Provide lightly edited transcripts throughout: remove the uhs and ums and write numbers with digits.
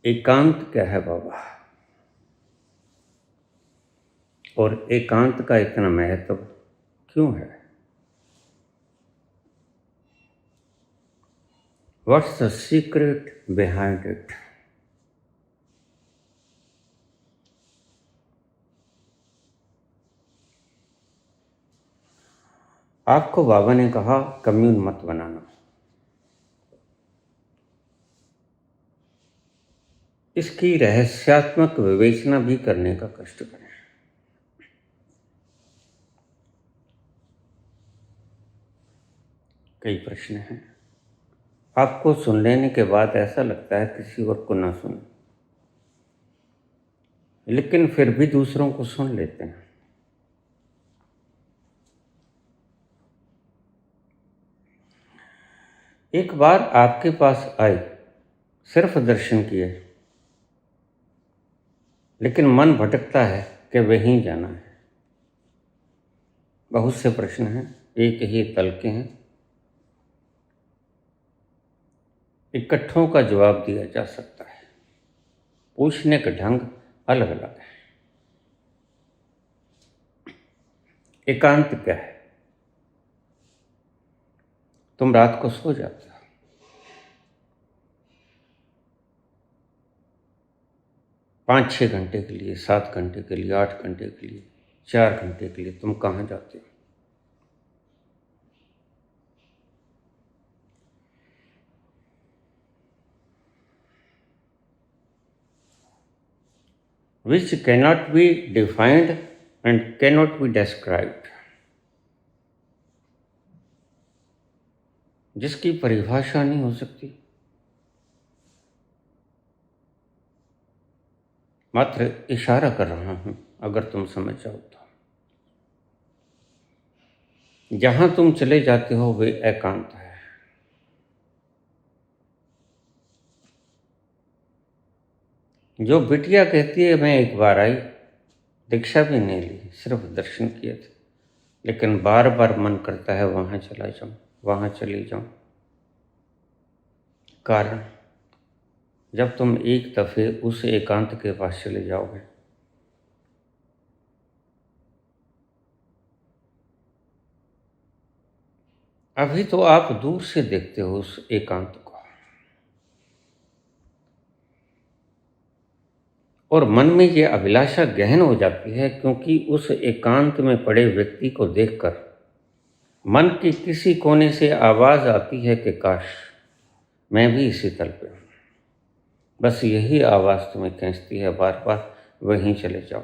एकांत क्या है बाबा, और एकांत का इतना महत्व क्यों है? What's the secret behind it? आपको बाबा ने कहा कम्यून मत बनाना। इसकी रहस्यात्मक विवेचना भी करने का कष्ट करें। कई प्रश्न हैं, आपको सुन लेने के बाद ऐसा लगता है किसी और को ना सुने, लेकिन फिर भी दूसरों को सुन लेते हैं। एक बार आपके पास आए, सिर्फ दर्शन किए, लेकिन मन भटकता है कि वहीं जाना है। बहुत से प्रश्न हैं, एक ही तल के हैं, इकट्ठों का जवाब दिया जा सकता है, पूछने का ढंग अलग अलग है। एकांत क्या है? तुम रात को सो जाते हो, 5-6 घंटे के लिए, 7 घंटे के लिए, 8 घंटे के लिए, 4 घंटे के लिए तुम कहाँ जाते हो? Which cannot be defined and cannot be described, जिसकी परिभाषा नहीं हो सकती, मात्र इशारा कर रहा हूं, अगर तुम समझ जाओ तो। जहां तुम चले जाते हो वे एकांत है। जो बिटिया कहती है मैं एक बार आई, दीक्षा भी नहीं ली, सिर्फ दर्शन किए थे, लेकिन बार बार मन करता है वहां चला जाऊं, वहां चली जाऊं। कारण, जब तुम एक दफे उस एकांत के पास चले जाओगे, अभी तो आप दूर से देखते हो उस एकांत को, और मन में ये अभिलाषा गहन हो जाती है, क्योंकि उस एकांत में पड़े व्यक्ति को देखकर मन के किसी कोने से आवाज आती है कि काश मैं भी इसी तल पे हूं। बस यही आवाज तुम्हें खींचती है बार बार, वहीं चले जाओ।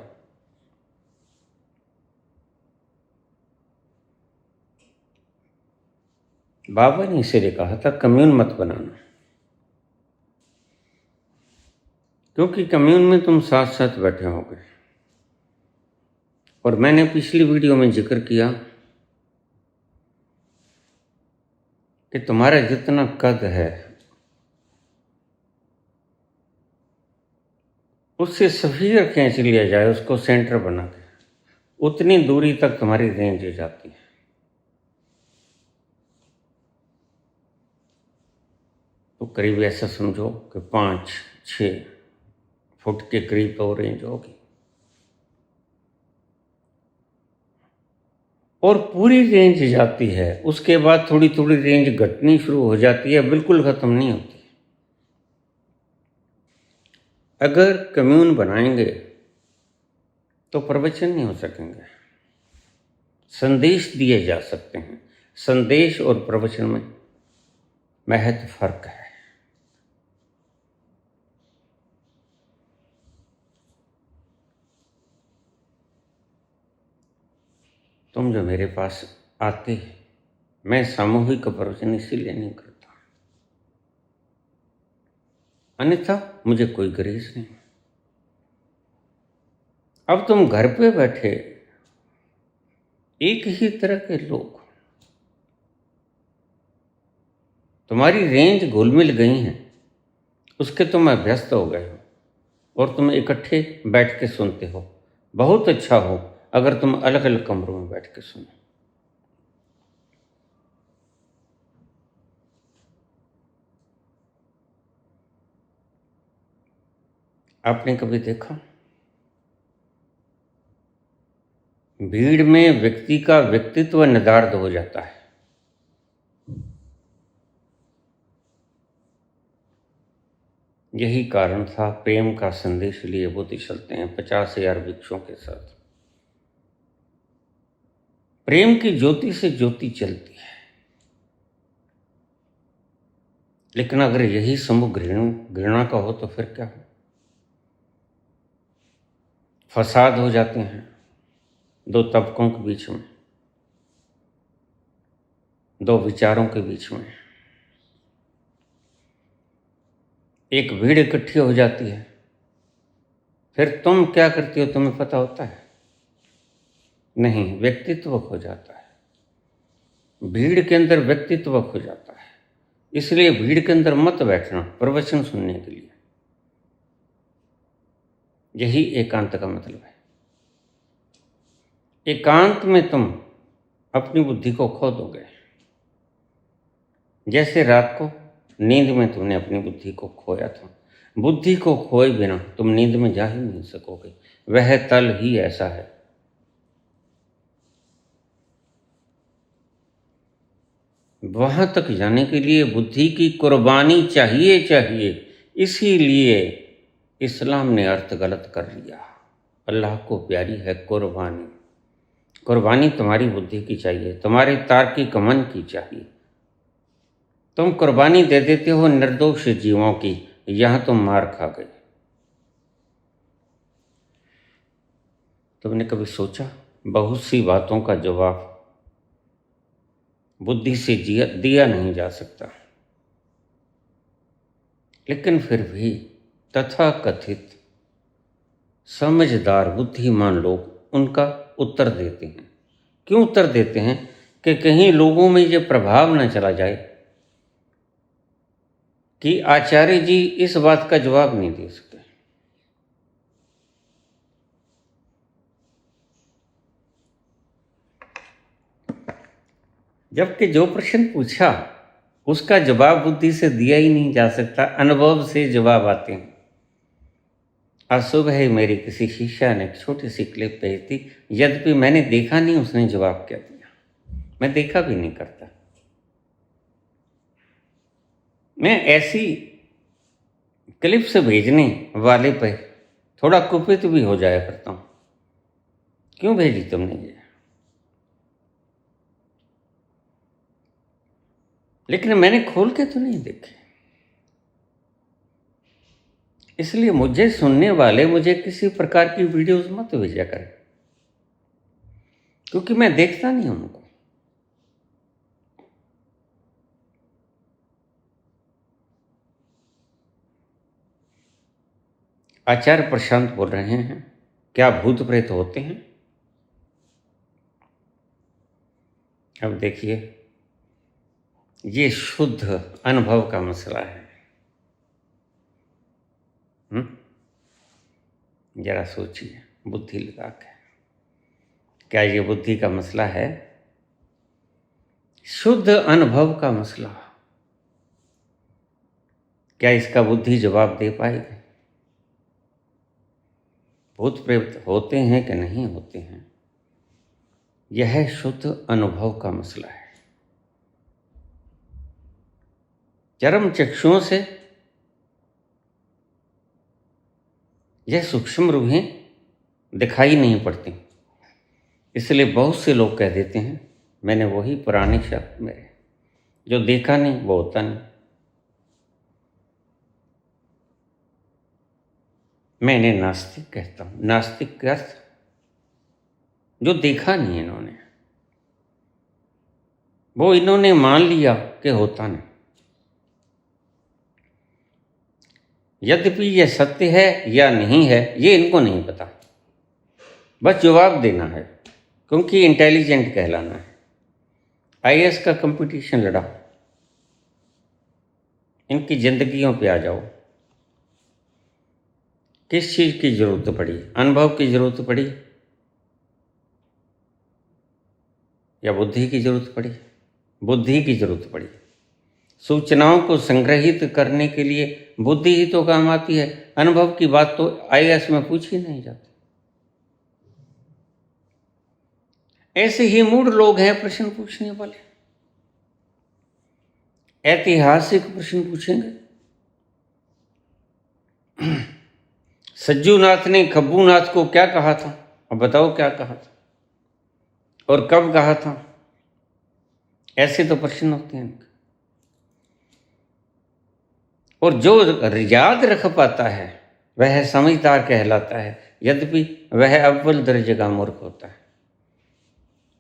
बाबा ने इसीलिए कहा था कम्यून मत बनाना, क्योंकि कम्यून में तुम साथ साथ बैठे होगे। और मैंने पिछली वीडियो में जिक्र किया कि तुम्हारा जितना कद है उससे सफियर खींच लिया जाए, उसको सेंटर बना के, उतनी दूरी तक तुम्हारी रेंज जाती है। तो करीब ऐसा समझो कि 5-6 फुट के करीब तो रेंज होगी, और पूरी रेंज जाती है। उसके बाद थोड़ी थोड़ी रेंज घटनी शुरू हो जाती है, बिल्कुल खत्म नहीं होती। अगर कम्यून बनाएंगे तो प्रवचन नहीं हो सकेंगे, संदेश दिए जा सकते हैं। संदेश और प्रवचन में महज फर्क है। तुम जो मेरे पास आते, मैं सामूहिक प्रवचन इसीलिए नहीं करता, अन्यथा मुझे कोई गरीज नहीं। अब तुम घर पे बैठे एक ही तरह के लोग, तुम्हारी रेंज घुल-मिल गई हैं, उसके तुम अभ्यस्त हो गए हो, और तुम इकट्ठे बैठ के सुनते हो। बहुत अच्छा हो अगर तुम अलग अलग कमरों में बैठ के सुनो। आपने कभी देखा, भीड़ में व्यक्ति का व्यक्तित्व निर्धारित हो जाता है। यही कारण था प्रेम का संदेश लिए बुद्ध चलते हैं 50,000 भिक्षुओं के साथ। प्रेम की ज्योति से ज्योति चलती है, लेकिन अगर यही समूह घृणा का हो तो फिर क्या हो? फसाद हो जाते हैं दो तबकों के बीच में, दो विचारों के बीच में। एक भीड़ इकट्ठी हो जाती है, फिर तुम क्या करती हो तुम्हें पता होता है? नहीं, व्यक्तित्व खो जाता है। भीड़ के अंदर व्यक्तित्व खो जाता है। इसलिए भीड़ के अंदर मत बैठना प्रवचन सुनने के लिए। यही एकांत का मतलब है। एकांत में तुम अपनी बुद्धि को खो दोगे। जैसे रात को नींद में तुमने अपनी बुद्धि को खोया था। बुद्धि को खोए बिना तुम नींद में जा ही नहीं सकोगे। वह तल ही ऐसा है। वहां तक जाने के लिए बुद्धि की कुर्बानी चाहिए। इसीलिए इस्लाम ने अर्थ गलत कर लिया। अल्लाह को प्यारी है कुर्बानी। कुर्बानी तुम्हारी बुद्धि की चाहिए, तुम्हारे तार्किक मन की चाहिए। तुम कुर्बानी दे देते हो निर्दोष जीवों की, यहां तुम मार खा गए। तुमने कभी सोचा, बहुत सी बातों का जवाब बुद्धि से दिया नहीं जा सकता, लेकिन फिर भी तथाकथित समझदार बुद्धिमान लोग उनका उत्तर देते हैं। क्यों उत्तर देते हैं? कि कहीं लोगों में ये प्रभाव न चला जाए कि आचार्य जी इस बात का जवाब नहीं दे सके। जबकि जो प्रश्न पूछा उसका जवाब बुद्धि से दिया ही नहीं जा सकता, अनुभव से जवाब आते हैं। आज सुबह ही मेरी किसी शिष्या ने एक छोटी सी क्लिप भेजी थी, यद्यपि मैंने देखा नहीं उसने जवाब क्या दिया। मैं देखा भी नहीं करता। मैं ऐसी क्लिप्स भेजने वाले पे थोड़ा कुपित भी हो जाया करता हूँ। क्यों भेजी तुमने ये? लेकिन मैंने खोल के तो नहीं देखे। इसलिए मुझे सुनने वाले मुझे किसी प्रकार की वीडियोस मत भेजा करें, क्योंकि मैं देखता नहीं उनको। आचार्य प्रशांत बोल रहे हैं, क्या भूत प्रेत होते हैं? अब देखिए, ये शुद्ध अनुभव का मसला है। जरा सोचिए बुद्धि लगा के, क्या ये बुद्धि का मसला है? शुद्ध अनुभव का मसला। क्या इसका बुद्धि जवाब दे पाएगी? भूत प्रेत होते हैं कि नहीं होते हैं, यह शुद्ध अनुभव का मसला है। चरम चक्षुओं से यह सूक्ष्म रूहें दिखाई नहीं पड़ती, इसलिए बहुत से लोग कह देते हैं मैंने वही पुराने शब्द मेरे, जो देखा नहीं वो होता नहीं। मैं इन्हें नास्तिक कहता हूँ। नास्तिक का अर्थ जो देखा नहीं इन्होंने, वो इन्होंने मान लिया कि होता नहीं। यद्यपि यह सत्य है या नहीं है ये इनको नहीं पता, बस जवाब देना है, क्योंकि इंटेलिजेंट कहलाना है। आईएएस का कंपटीशन लड़ा, इनकी जिंदगियों पे आ जाओ। किस चीज़ की जरूरत पड़ी? अनुभव की जरूरत पड़ी या बुद्धि की जरूरत पड़ी? बुद्धि की जरूरत पड़ी। सूचनाओं को संग्रहित करने के लिए बुद्धि ही तो काम आती है। अनुभव की बात तो आईएएस में पूछी नहीं जाती। ऐसे ही मूढ़ लोग हैं प्रश्न पूछने वाले। ऐतिहासिक प्रश्न पूछेंगे। सज्जूनाथ ने खब्बूनाथ को क्या कहा था? अब बताओ क्या कहा था और कब कहा था? ऐसे तो प्रश्न होते हैं। और जो याद रख पाता है वह समझदार कहलाता है, यद्यपि वह अव्वल दर्जे का मूर्ख होता है।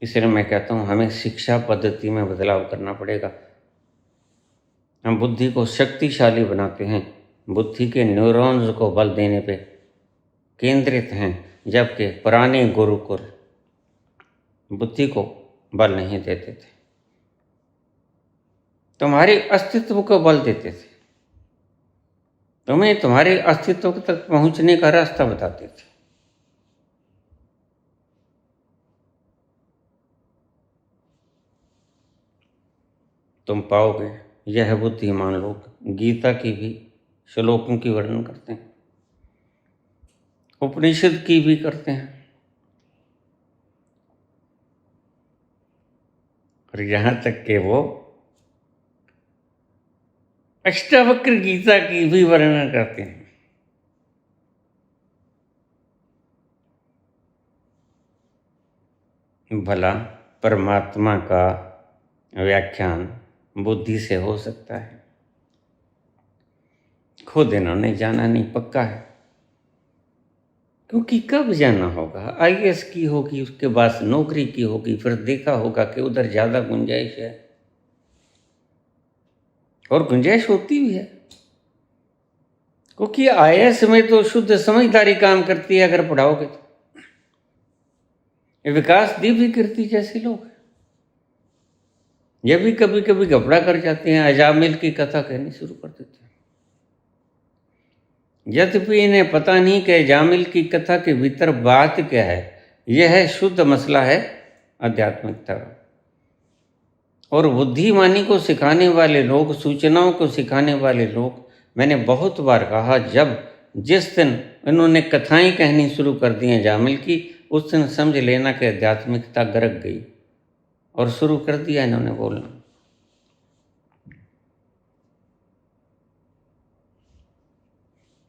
इसलिए मैं कहता हूँ हमें शिक्षा पद्धति में बदलाव करना पड़ेगा। हम बुद्धि को शक्तिशाली बनाते हैं, बुद्धि के न्यूरॉन्स को बल देने पे केंद्रित हैं, जबकि पुराने गुरुकुल बुद्धि को बल नहीं देते थे, तुम्हारे अस्तित्व को बल देते थे, तुम्हें तुम्हारे अस्तित्व तक पहुंचने का रास्ता बताते थे। तुम पाओगे यह बुद्धिमान लोग गीता की भी श्लोकों की वर्णन करते हैं, उपनिषद की भी करते हैं, और यहाँ तक कि वो अष्टावक्र गीता की भी वर्णन करते हैं। भला परमात्मा का व्याख्यान बुद्धि से हो सकता है? खुद इन्होंने जाना नहीं, पक्का है, क्योंकि कब जाना होगा? आईएएस की होगी, उसके बाद नौकरी की होगी, फिर देखा होगा कि उधर ज़्यादा गुंजाइश है, और गुंजाइश होती भी है, क्योंकि आईएएस में तो शुद्ध समझदारी काम करती है। अगर पढ़ाओगे तो विकास दीप कीर्ति जैसे लोग ये भी कभी कभी घबरा कर जाते हैं, अजामिल की कथा कहनी शुरू कर देते हैं, यद्यपि इन्हें पता नहीं कि अजामिल की कथा के भीतर बात क्या है। यह है शुद्ध मसला है आध्यात्मिकता का। और बुद्धिमानी को सिखाने वाले लोग, सूचनाओं को सिखाने वाले लोग, मैंने बहुत बार कहा, जब जिस दिन इन्होंने कथाएं कहनी शुरू कर दी हैं जामिल की, उस दिन समझ लेना कि आध्यात्मिकता गरक गई और शुरू कर दिया इन्होंने बोलना।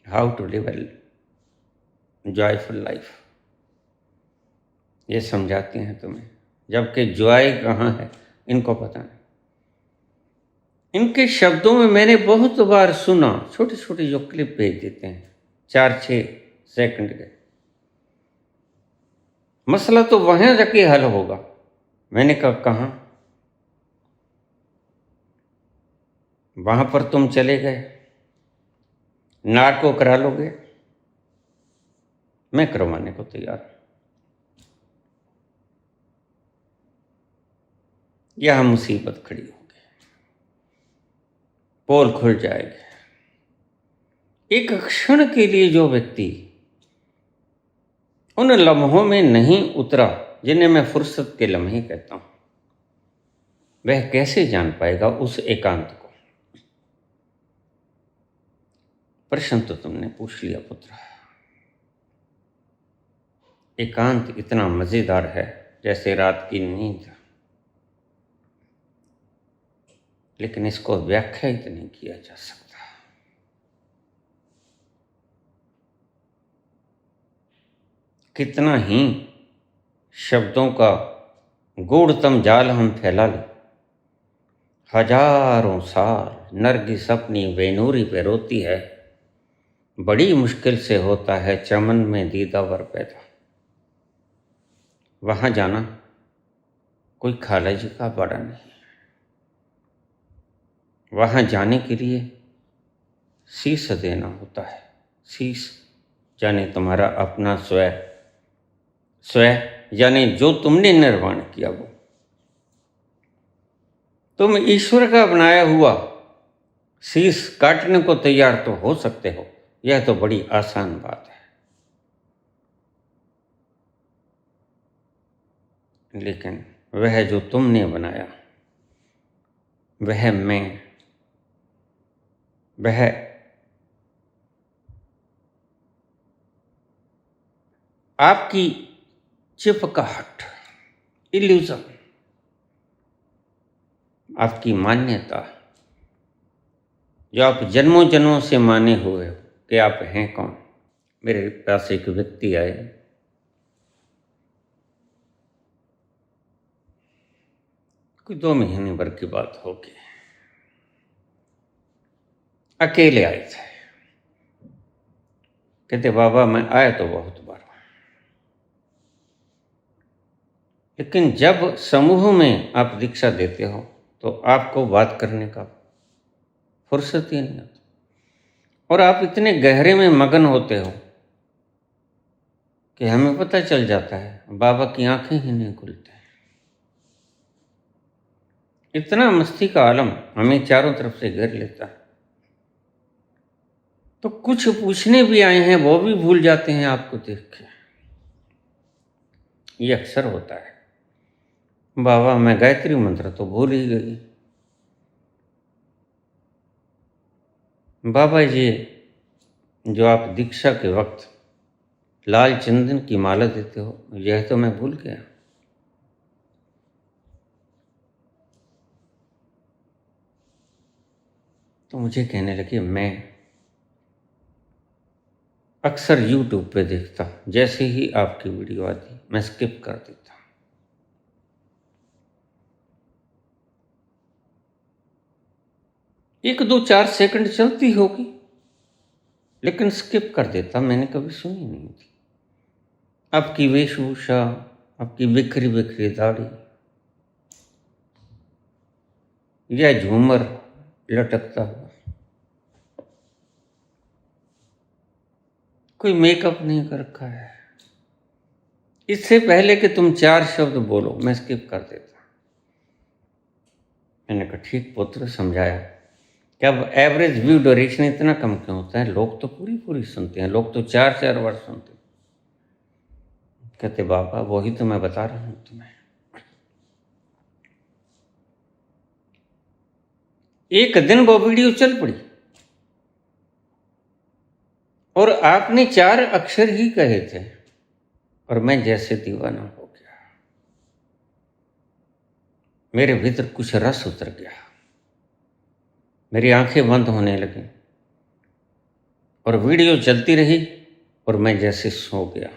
How to live a joyful life, ये समझाते हैं तुम्हें, जबकि जॉय कहाँ है इनको पता नहीं। इनके शब्दों में मैंने बहुत बार सुना, छोटे छोटे जो क्लिप भेज देते हैं 4-6 सेकंड के, मसला तो वहां जाके हल होगा। मैंने कहा कहाँ? वहां पर तुम चले गए, नाक को करा लोगे, मैं करवाने को तैयार हूं। यह मुसीबत खड़ी होगी, पोल खुल जाएगी। एक क्षण के लिए जो व्यक्ति उन लम्हों में नहीं उतरा जिन्हें मैं फुर्सत के लम्हे कहता हूं, वह कैसे जान पाएगा उस एकांत को? प्रश्न तो तुमने पूछ लिया पुत्र। एकांत इतना मजेदार है जैसे रात की नींद, लेकिन इसको व्याख्यायित नहीं किया जा सकता। कितना ही शब्दों का गूढ़तम जाल हम फैला लें, हजारों साल नरगिस अपनी बेनूरी पे रोती है, बड़ी मुश्किल से होता है चमन में दीदावर पैदा। वहां जाना कोई खाला जी का बड़ा नहीं, वहां जाने के लिए शीश देना होता है। शीश यानी तुम्हारा अपना स्वयं, स्वयं यानी जो तुमने निर्माण किया, वो तुम ईश्वर का बनाया हुआ शीश काटने को तैयार तो हो सकते हो, यह तो बड़ी आसान बात है, लेकिन वह जो तुमने बनाया, वह मैं वह आपकी चिपकाहट, इल्यूजन, आपकी मान्यता, जो आप जन्मों जन्मों से माने हुए हो कि आप हैं कौन। मेरे पास एक व्यक्ति आए, कोई 2 महीने भर की बात होगी, अकेले आए थे। कहते बाबा मैं आया तो बहुत बार, लेकिन जब समूह में आप दीक्षा देते हो तो आपको बात करने का फुर्सत ही नहीं होती, और आप इतने गहरे में मगन होते हो कि हमें पता चल जाता है बाबा की आंखें ही नहीं खुलते। इतना मस्ती का आलम हमें चारों तरफ से घेर लेता है, तो कुछ पूछने भी आए हैं वो भी भूल जाते हैं आपको देख के। ये अक्सर होता है, बाबा मैं गायत्री मंत्र तो भूल ही गई। बाबा जी जो आप दीक्षा के वक्त लाल चंदन की माला देते हो, यह तो मैं भूल गया। तो मुझे कहने लगे मैं अक्सर यूट्यूब पे देखता, जैसे ही आपकी वीडियो आती मैं स्किप कर देता। 1 2 4 सेकंड चलती होगी, लेकिन स्किप कर देता, मैंने कभी सुनी नहीं थी। आपकी वेशभूषा, आपकी बिखरी बिखरी दाढ़ी, यह झूमर लटकता हुआ, कोई मेकअप नहीं कर रखा है। इससे पहले कि तुम 4 शब्द बोलो मैं स्किप कर देता। मैंने कहा ठीक पुत्र, समझाया कि अब एवरेज व्यू ड्यूरेशन इतना कम क्यों होता है, लोग तो पूरी पूरी सुनते हैं, लोग तो 4 बार सुनते हैं। कहते बाबा वही तो मैं बता रहा हूँ तुम्हें। एक दिन वो वीडियो चल पड़ी और आपने 4 अक्षर ही कहे थे और मैं जैसे दीवाना हो गया। मेरे भीतर कुछ रस उतर गया, मेरी आंखें बंद होने लगी और वीडियो चलती रही और मैं जैसे सो गया।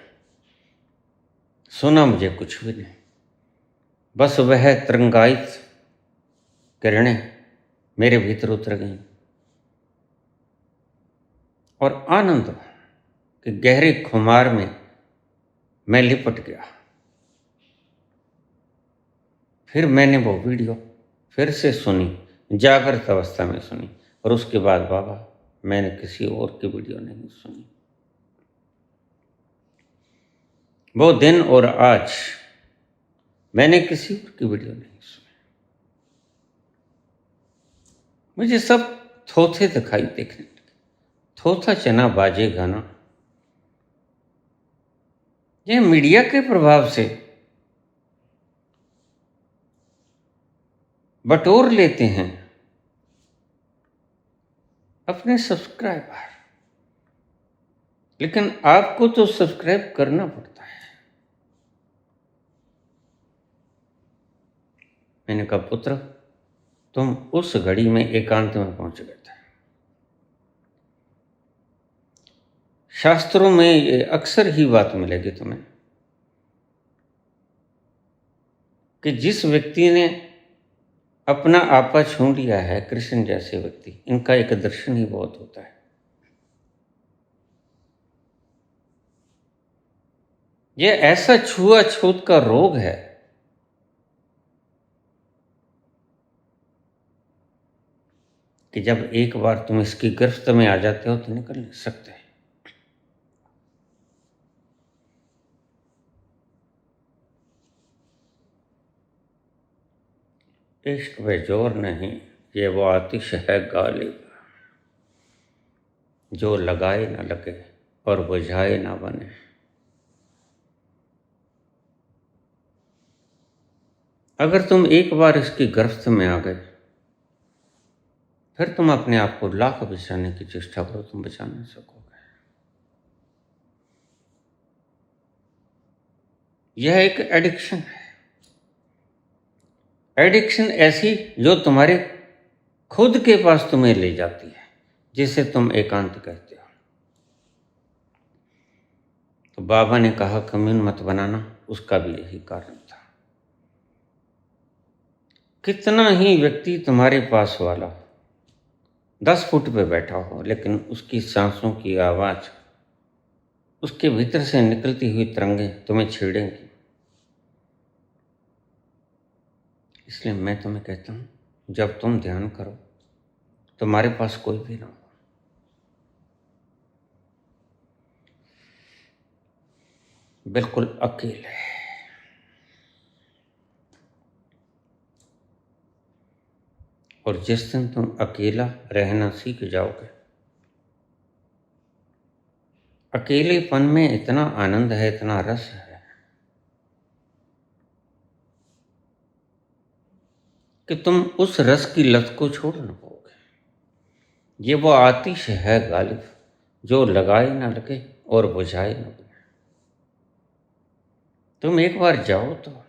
सुना मुझे कुछ भी नहीं, बस वह तरंगायित किरणें मेरे भीतर उतर गईं और आनंद के गहरे खुमार में मैं लिपट गया। फिर मैंने वो वीडियो फिर से सुनी, जागृत अवस्था में सुनी, और उसके बाद बाबा मैंने किसी और की वीडियो नहीं सुनी। वो दिन और आज मैंने किसी और की वीडियो नहीं सुनी। मुझे सब थोथे दिखाई देखने लगे, थोथा चना बाजे गाना। ये मीडिया के प्रभाव से बटोर लेते हैं अपने सब्सक्राइबर, लेकिन आपको तो सब्सक्राइब करना पड़ता है। मैंने कहा पुत्र तुम उस घड़ी में एकांत में पहुंच गए थे। शास्त्रों में ये अक्सर ही बात मिलेगी तुम्हें कि जिस व्यक्ति ने अपना आपा छू लिया है, कृष्ण जैसे व्यक्ति, इनका एक दर्शन ही बहुत होता है। यह ऐसा छुआछूत का रोग है कि जब एक बार तुम इसकी गिरफ्त में आ जाते हो तो निकल नहीं सकते। इश्क में जोर नहीं, ये वो आतिश है गालिब, जो लगाए ना लगे और बुझाए ना बने। अगर तुम एक बार इसकी गिरफ्त में आ गए फिर तुम अपने आप को लाख बचाने की चेष्टा करो, तुम बचा नहीं सकोगे। यह एक एडिक्शन है। एडिक्शन ऐसी जो तुम्हारे खुद के पास तुम्हें ले जाती है, जिसे तुम एकांत कहते हो। तो बाबा ने कहा कम्यून मत बनाना, उसका भी यही कारण था। कितना ही व्यक्ति तुम्हारे पास वाला 10 फुट पे बैठा हो, लेकिन उसकी सांसों की आवाज, उसके भीतर से निकलती हुई तरंगें तुम्हें छेड़ेंगी। इसलिए मैं तुम्हें कहता हूँ, जब तुम ध्यान करो तुम्हारे पास कोई भी ना हो, बिल्कुल अकेले। और जिस दिन तुम अकेला रहना सीख जाओगे, अकेलेपन में इतना आनंद है, इतना रस है कि तुम उस रस की लत को छोड़ न पाओगे। ये वो आतिश है गालिब, जो लगाए ना लगे और बुझाए न बुझे। तुम एक बार जाओ तो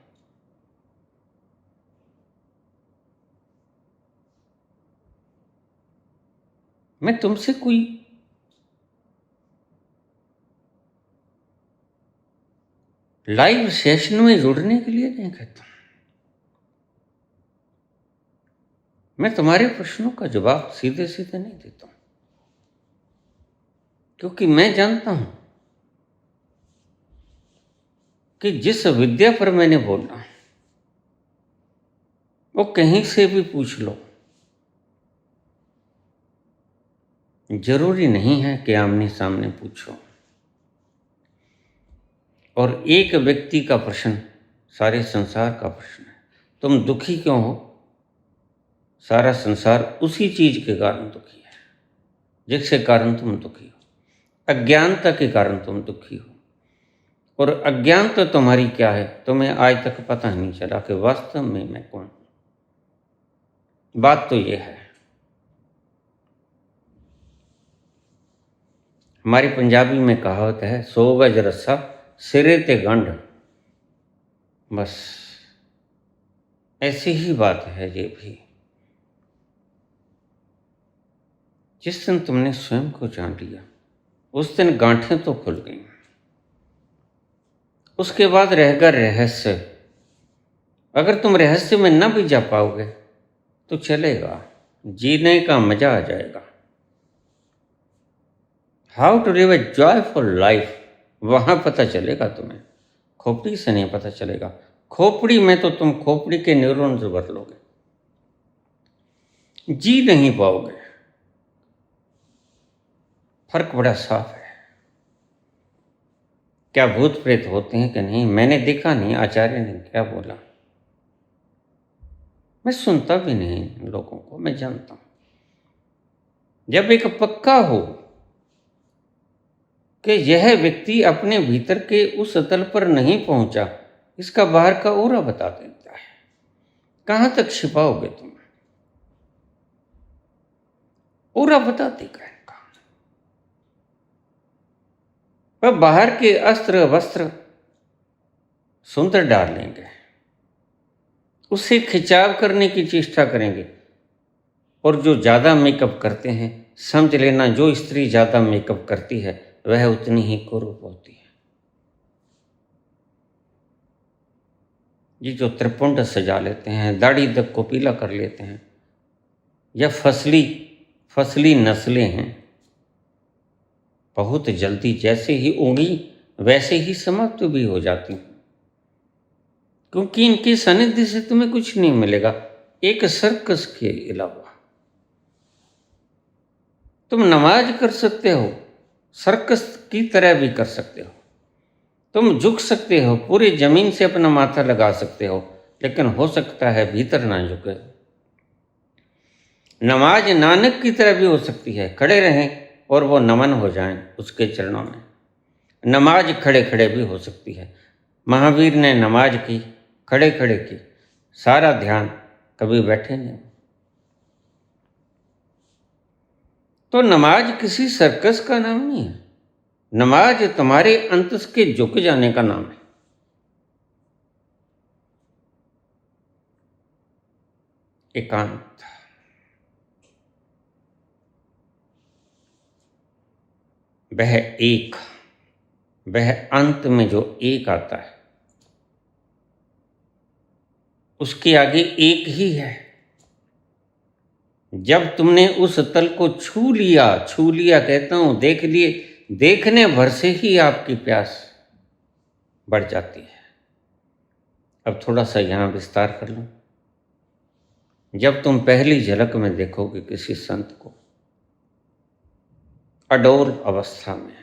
मैं तुमसे कोई लाइव सेशन में जुड़ने के लिए नहीं कहता। मैं तुम्हारे प्रश्नों का जवाब सीधे सीधे नहीं देता हूं, क्योंकि मैं जानता हूं कि जिस विद्या पर मैंने बोला वो कहीं से भी पूछ लो, जरूरी नहीं है कि आमने सामने पूछो। और एक व्यक्ति का प्रश्न सारे संसार का प्रश्न है। तुम दुखी क्यों हो? सारा संसार उसी चीज के कारण दुखी है जिसके कारण तुम दुखी हो। अज्ञानता के कारण तुम दुखी हो। और अज्ञानता तुम्हारी क्या है, तुम्हें आज तक पता नहीं चला कि वास्तव में मैं कौन हूं। बात तो यह है, हमारी पंजाबी में कहावत है, 100 गज रस्सा सिरे ते गंढ। बस ऐसी ही बात है ये भी। जिस दिन तुमने स्वयं को जान लिया, उस दिन गांठें तो खुल गई। उसके बाद रहेगा रहस्य। अगर तुम रहस्य में न भी जा पाओगे तो चलेगा, जीने का मजा आ जाएगा। How to live a joyful life वहां पता चलेगा तुम्हें, खोपड़ी से नहीं पता चलेगा। खोपड़ी में तो तुम खोपड़ी के न्यूरॉन्स भर लोगे, जी नहीं पाओगे। फर्क बड़ा साफ है। क्या भूत प्रेत होते हैं कि नहीं, मैंने देखा नहीं, आचार्य ने क्या बोला मैं सुनता भी नहीं लोगों को, मैं जानता हूं। जब एक पक्का हो कि यह व्यक्ति अपने भीतर के उस तल पर नहीं पहुंचा, इसका बाहर का ओरा बता देता है। कहां तक छिपाओगे तुम? ओरा बता देगा इनका। वह बाहर के अस्त्र वस्त्र सुंदर डाल लेंगे, उससे खिंचाव करने की चेष्टा करेंगे। और जो ज़्यादा मेकअप करते हैं, समझ लेना जो स्त्री ज़्यादा मेकअप करती है वह उतनी ही कुरूप होती है। ये जो त्रिपुंड सजा लेते हैं, दाढ़ी तक को पीला कर लेते हैं, यह फसली नस्लें हैं। बहुत जल्दी जैसे ही उगी वैसे ही समाप्त भी हो जाती हैं, क्योंकि इनके सानिध्य से तुम्हें कुछ नहीं मिलेगा एक सर्कस के अलावा। तुम नमाज कर सकते हो, सर्कस की तरह भी कर सकते हो। तुम झुक सकते हो, पूरी जमीन से अपना माथा लगा सकते हो, लेकिन हो सकता है भीतर ना झुके। नमाज नानक की तरह भी हो सकती है, खड़े रहें और वो नमन हो जाएं उसके चरणों में। नमाज खड़े खड़े भी हो सकती है। महावीर ने नमाज की, खड़े खड़े की, सारा ध्यान, कभी बैठे नहीं। तो नमाज किसी सर्कस का नाम नहीं है, नमाज तुम्हारे अंतस के झुक जाने का नाम है। एकांत, वह एक, वह अंत में जो एक आता है उसके आगे एक ही है। जब तुमने उस तल को छू लिया कहता हूं, देख लिए, देखने भर से ही आपकी प्यास बढ़ जाती है। अब थोड़ा सा यहां विस्तार कर लूं। जब तुम पहली झलक में देखोगे किसी संत को अडोल अवस्था में,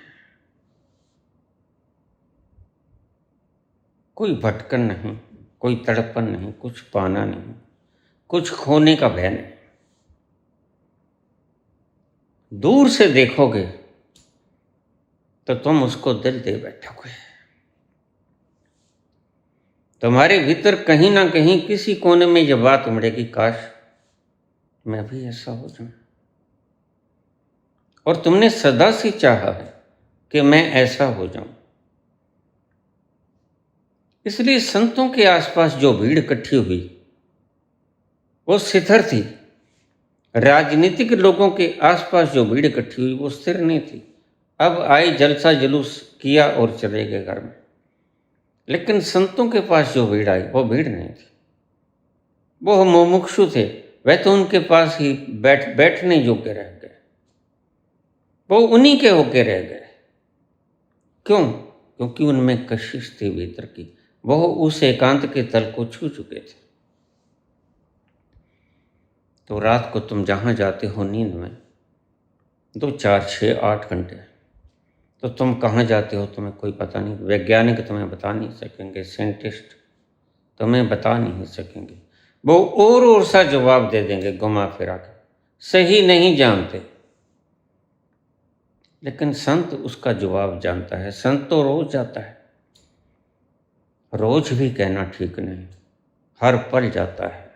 कोई भटकन नहीं, कोई तड़पन नहीं, कुछ पाना नहीं, कुछ खोने का भय नहीं, दूर से देखोगे तो तुम उसको दिल दे बैठोगे। तुम्हारे भीतर कहीं ना कहीं किसी कोने में यह बात उमड़ेगी, काश मैं भी ऐसा हो जाऊं। और तुमने सदा से चाहा है कि मैं ऐसा हो जाऊं। इसलिए संतों के आसपास जो भीड़ इकट्ठी हुई वो शिथिर थी। राजनीतिक लोगों के आसपास जो भीड़ इकट्ठी हुई वो स्थिर नहीं थी। अब आए, जलसा जुलूस किया और चले गए घर में। लेकिन संतों के पास जो भीड़ आई वो भीड़ नहीं थी, वो मुमुक्षु थे। वह तो उनके पास ही बैठने योग्य रह गए, वो उन्हीं के होके रह गए। क्यों? क्योंकि उनमें कशिश थी भीतर की, वो उस एकांत के तल को छू चुके थे। तो रात को तुम जहां जाते हो नींद में 2, 4, 6, 8 घंटे, तो तुम कहाँ जाते हो तुम्हें कोई पता नहीं। वैज्ञानिक तुम्हें बता नहीं सकेंगे, साइंटिस्ट तुम्हें बता नहीं सकेंगे। वो और सा जवाब दे देंगे घुमा फिरा के, सही नहीं जानते। लेकिन संत उसका जवाब जानता है। संत तो रोज जाता है, रोज भी कहना ठीक नहीं, हर पल जाता है।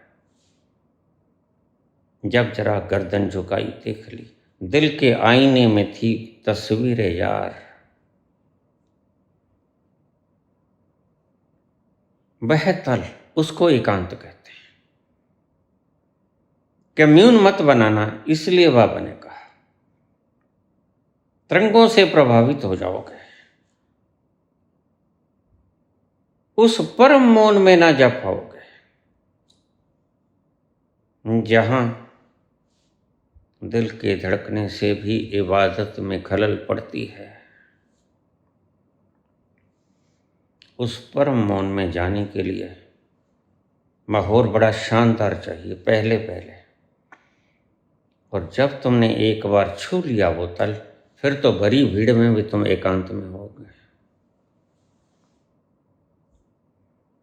जब जरा गर्दन झुकाई देख ली, दिल के आईने में थी तस्वीरें यार। वह तल, उसको एकांत कहते हैं। कम्यून मत बनाना, इसलिए बाबा ने कहा तरंगों से प्रभावित हो जाओगे, उस परम मौन में ना जा पाओगे जहां दिल के धड़कने से भी इबादत में खलल पड़ती है। उस परम मौन में जाने के लिए माहौल बड़ा शानदार चाहिए पहले पहले। और जब तुमने एक बार छू लिया वो तल, फिर तो भरी भीड़ में भी तुम एकांत में होगे।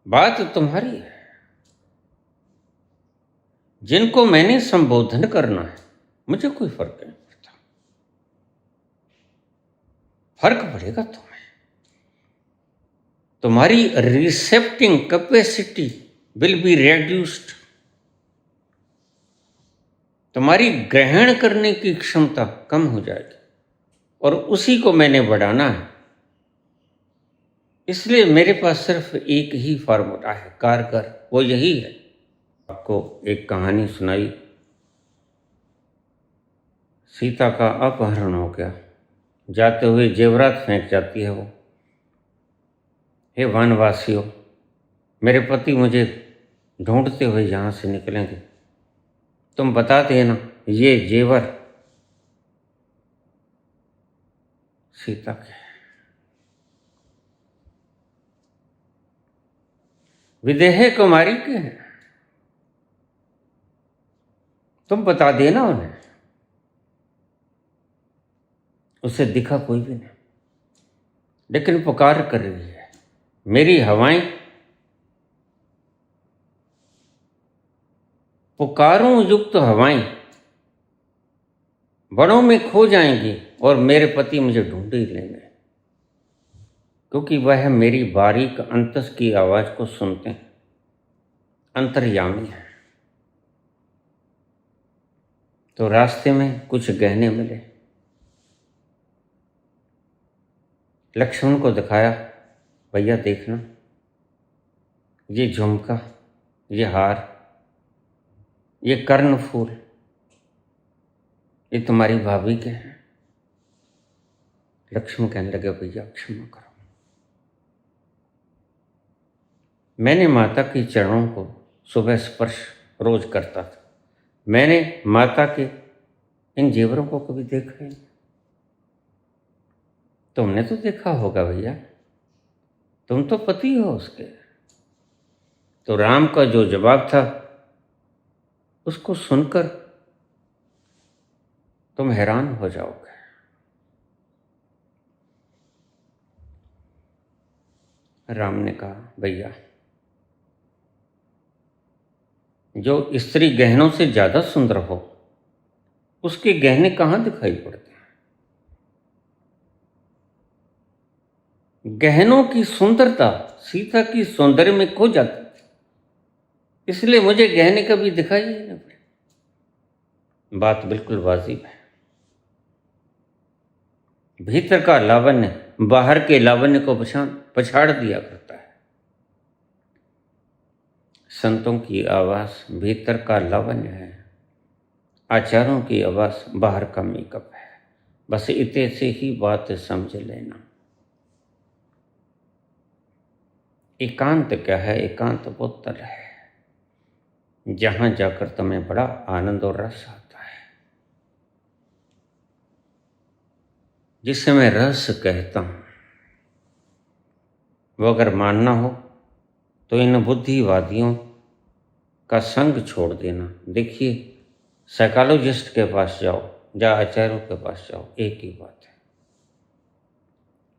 बात तुम्हारी है। जिनको मैंने संबोधन करना है मुझे कोई फर्क नहीं पड़ता। फर्क पड़ेगा तुम्हें। तुम्हारी रिसेप्टिंग कैपेसिटी विल बी रेड्यूस्ड। तुम्हारी ग्रहण करने की क्षमता कम हो जाएगी, और उसी को मैंने बढ़ाना है। इसलिए मेरे पास सिर्फ एक ही फार्मूला है कारगर, वो यही है। आपको एक कहानी सुनाई, सीता का अपहरण हो गया, जाते हुए जेवरात फेंक जाती है वो। हे वनवासियों, मेरे पति मुझे ढूंढते हुए यहाँ से निकलेंगे, तुम बता देना ये जेवर सीता के। विदेह कुमारी के हैं, तुम बता देना उन्हें। उसे दिखा कोई भी नहीं, लेकिन पुकार कर रही है। मेरी हवाएं पुकारों युक्त हवाएं वनों में खो जाएंगी, और मेरे पति मुझे ढूंढ ही लेंगे, क्योंकि वह मेरी बारीक अंतस की आवाज को सुनते हैं, अंतर्यामी है। तो रास्ते में कुछ गहने मिले। लक्ष्मण को दिखाया, भैया देखना, ये झुमका, ये हार, ये कर्ण फूल, ये तुम्हारी भाभी के हैं। लक्ष्मण कहने लगे, भैया क्षमा करो, मैंने माता के चरणों को सुबह स्पर्श रोज करता था, मैंने माता के इन जेवरों को कभी देखा ही नहीं। तुमने तो देखा होगा भैया, तुम तो पति हो उसके। तो राम का जो जवाब था उसको सुनकर तुम हैरान हो जाओगे। राम ने कहा, भैया जो स्त्री गहनों से ज्यादा सुंदर हो उसके गहने कहाँ दिखाई पड़ते हैं। गहनों की सुंदरता सीता की सौंदर्य में खो जाती थी, इसलिए मुझे गहने कभी दिखाई ही नहीं पड़े। बात बिल्कुल वाजिब है। भीतर का लावण्य बाहर के लावण्य को पछाड़ दिया करता है। संतों की आवाज भीतर का लावण्य है, आचार्यों की आवाज बाहर का मेकअप है। बस इतने से ही बात समझ लेना। एकांत क्या है? एकांत वो तल है जहां जाकर तुम्हें बड़ा आनंद और रस आता है, जिसे मैं रस कहता हूं। वो अगर मानना हो तो इन बुद्धिवादियों का संग छोड़ देना। देखिए, साइकोलॉजिस्ट के पास जाओ या आचार्यों के पास जाओ, एक ही बात है।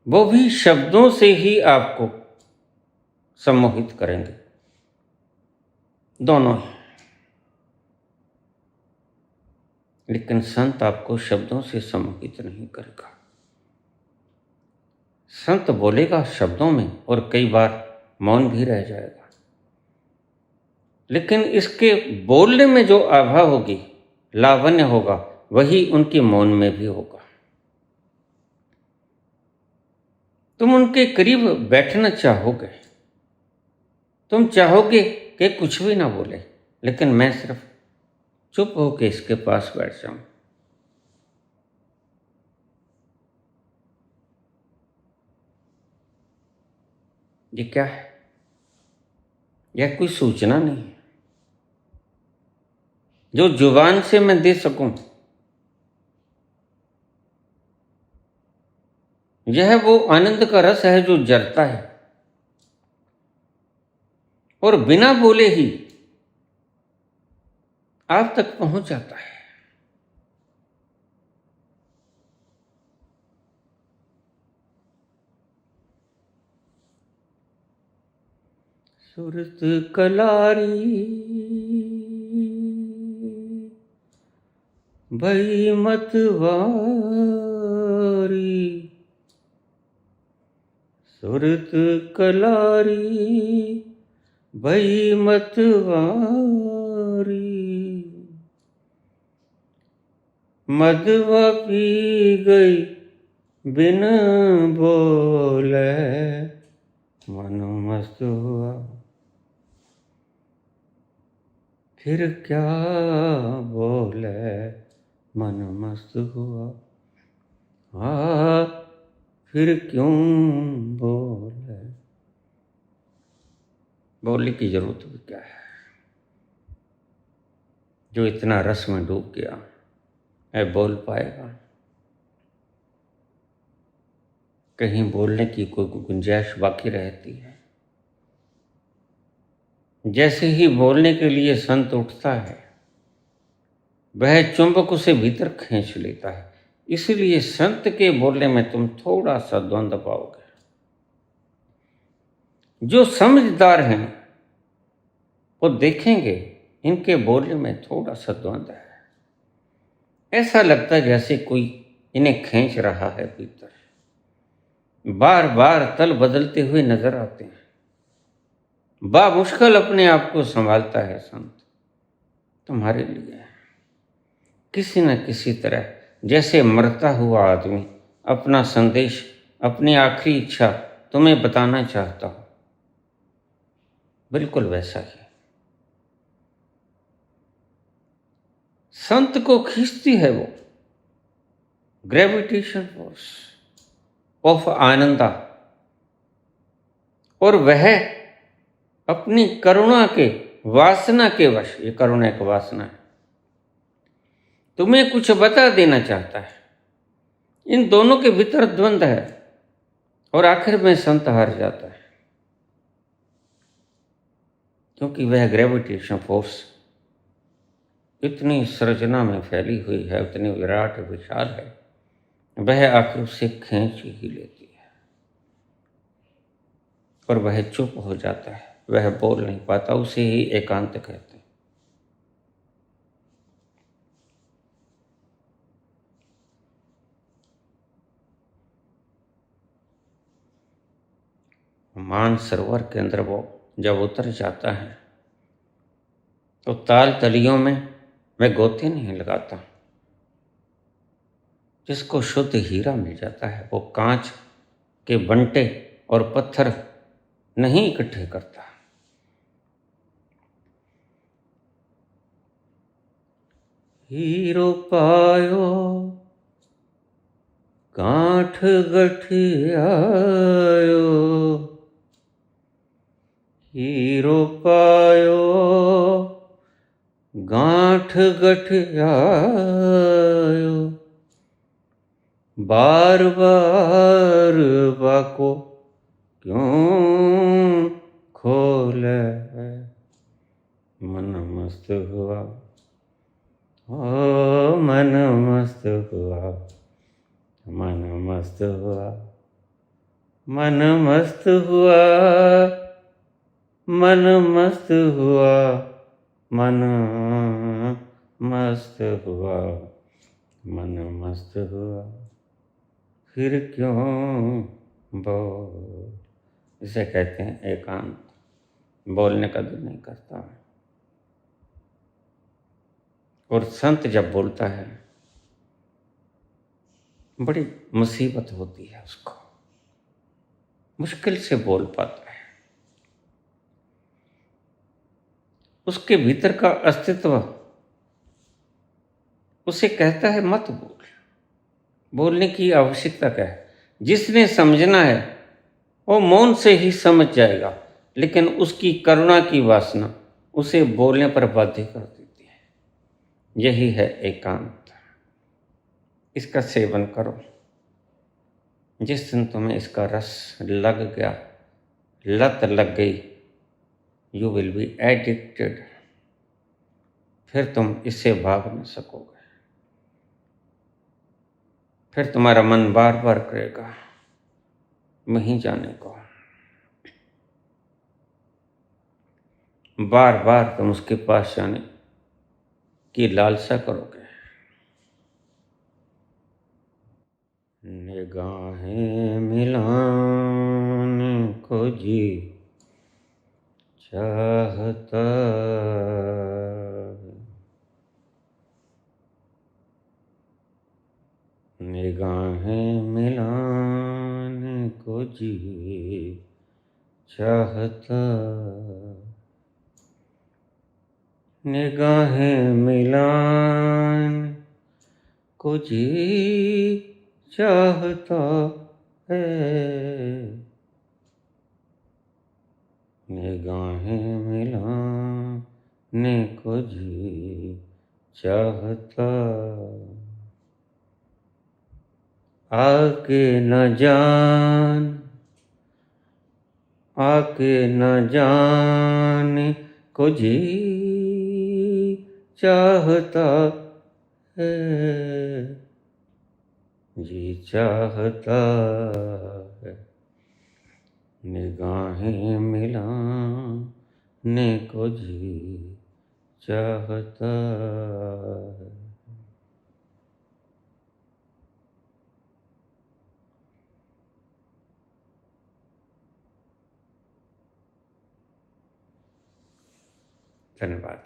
वो भी शब्दों से ही आपको सम्मोहित करेंगे, दोनों ही। लेकिन संत आपको शब्दों से सम्मोहित नहीं करेगा। संत बोलेगा शब्दों में और कई बार मौन भी रह जाएगा, लेकिन इसके बोलने में जो आभा होगी, लावण्य होगा, वही उनके मौन में भी होगा। तुम उनके करीब बैठना चाहोगे, तुम चाहोगे कि कुछ भी ना बोले, लेकिन मैं सिर्फ चुप होके इसके पास बैठ जाऊं। ये क्या है? यह कोई सूचना नहीं है जो जुबान से मैं दे सकूं। यह वो आनंद का रस है जो जरता है और बिना बोले ही आप तक पहुंच जाता है। सुरत कलारी भई मतवारी, सुरत कलारी भई मतवारी, मदवा पी गई बिन बोले, मन मस्त हुआ फिर क्या बोले, मन मस्त हुआ फिर क्यों बोले। बोलने की जरूरत भी क्या है? जो इतना रस में डूब गया है बोल पाएगा? कहीं बोलने की कोई गुंजाइश बाकी रहती है? जैसे ही बोलने के लिए संत उठता है, वह चुंबक उसे भीतर खींच लेता है। इसलिए संत के बोलने में तुम थोड़ा सा द्वंद्व पाओगे। जो समझदार हैं वो देखेंगे इनके बोलने में थोड़ा सा द्वंद्व है। ऐसा लगता है जैसे कोई इन्हें खींच रहा है भीतर। बार बार तल बदलते हुए नजर आते हैं। मुश्किल अपने आप को संभालता है संत तुम्हारे लिए। किसी न किसी तरह, जैसे मरता हुआ आदमी अपना संदेश, अपनी आखिरी इच्छा तुम्हें बताना चाहता हो, बिल्कुल वैसा ही संत को खींचती है वो ग्रेविटेशन फोर्स ऑफ आनंदा, और वह अपनी करुणा के वासना के वश, ये करुणा एक वासना है, तुम्हें कुछ बता देना चाहता है। इन दोनों के भीतर द्वंद्व है और आखिर में संत हार जाता है, क्योंकि वह ग्रेविटेशन फोर्स इतनी सृजना में फैली हुई है, इतनी विराट विशाल है, वह आखिर उसे खींच ही लेती है और वह चुप हो जाता है, वह बोल नहीं पाता। उसे ही एकांत कहते हैं। मानसरोवर के अंदर वो जब उतर जाता है तो ताल तलियों में वह गोते नहीं लगाता। जिसको शुद्ध हीरा मिल जाता है वो कांच के बंटे और पत्थर नहीं इकट्ठे करता। हीरो पायो गांठ गठियायो, हीरो पायो गांठ गठियायो, बार बार बाको क्यों खोले, मन मस्त हुआ, ओ मन मस्त हुआ, मन मस्त हुआ, मन मस्त हुआ, मन मस्त हुआ, मन मस्त हुआ, मन मस्त हुआ, फिर क्यों बोल। इसे कहते हैं एकांत। बोलने का दिल नहीं करता। और संत जब बोलता है बड़ी मुसीबत होती है, उसको मुश्किल से बोल पाता है। उसके भीतर का अस्तित्व उसे कहता है मत बोल, बोलने की आवश्यकता क्या है। जिसने समझना है वो मौन से ही समझ जाएगा, लेकिन उसकी करुणा की वासना उसे बोलने पर बाध्य कर देती है। यही है एकांत। इसका सेवन करो। जिस दिन तुम्हें इसका रस लग गया, लत लग गई, यू विल बी एडिक्टेड। फिर तुम इससे भाग न सकोगे। फिर तुम्हारा मन बार बार करेगा वहीं जाने को। बार बार तुम उसके पास जाने की लालसा करोगे। निगाहें मिलाने को जी चाहता, निगाहें मिलाने को जी चाहता, निगाहें मिलाने को जी चाहता है, निगाहें मिलाने को जी चाहता, आके न जान, आके न जाने को जी चाहता है, जी चाहता है, निगाहें मिलाने को जी चाहता है। धन्यवाद।